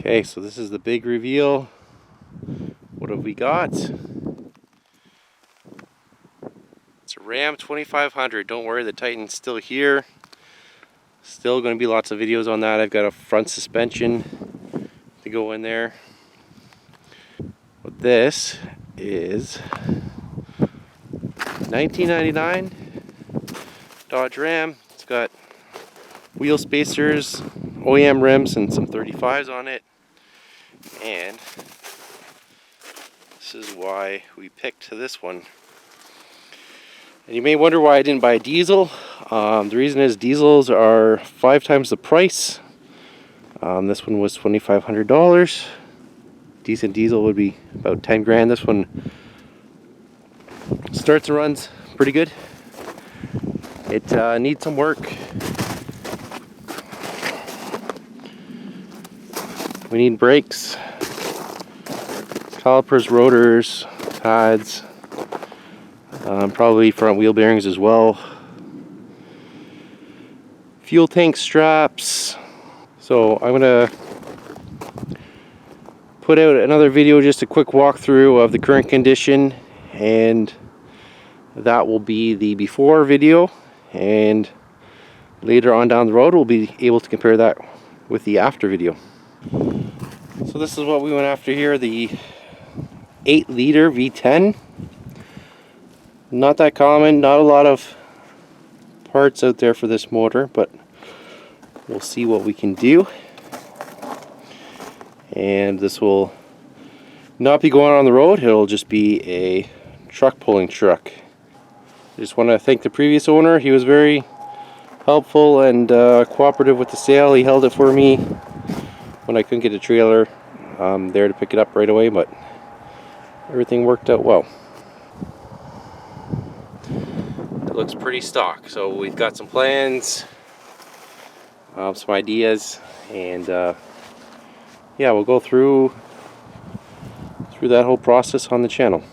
Okay, so this is the big reveal. What have we got? It's a Ram 2500. Don't worry, the Titan's still here. Still going to be lots of videos on that. I've got a front suspension to go in there. But this is 1999 Dodge Ram. It's got wheel spacers, OEM rims, and some 35s on it. And this is why we picked this one. And you may wonder why I didn't buy a diesel. The reason is diesels are 5 times the price. This one was $2,500. Decent diesel would be about 10 grand. This one starts and runs pretty good. It needs some work. We need brakes, calipers, rotors, pads, probably front wheel bearings as well, fuel tank straps. So I'm gonna put out another video, just a quick walkthrough of the current condition, and that will be the before video, and later on down the road we'll be able to compare that with the after video. So this is what we went after here, the 8-liter V10. Not that common, not a lot of parts out there for this motor, but we'll see what we can do. And this will not be going on the road, it'll just be a truck pulling truck. I just want to thank the previous owner. He was very helpful and cooperative with the sale. He held it for me when I couldn't get a trailer there to pick it up right away, but everything worked out well. It looks pretty stock, so we've got some plans, some ideas, and yeah, we'll go through that whole process on the channel.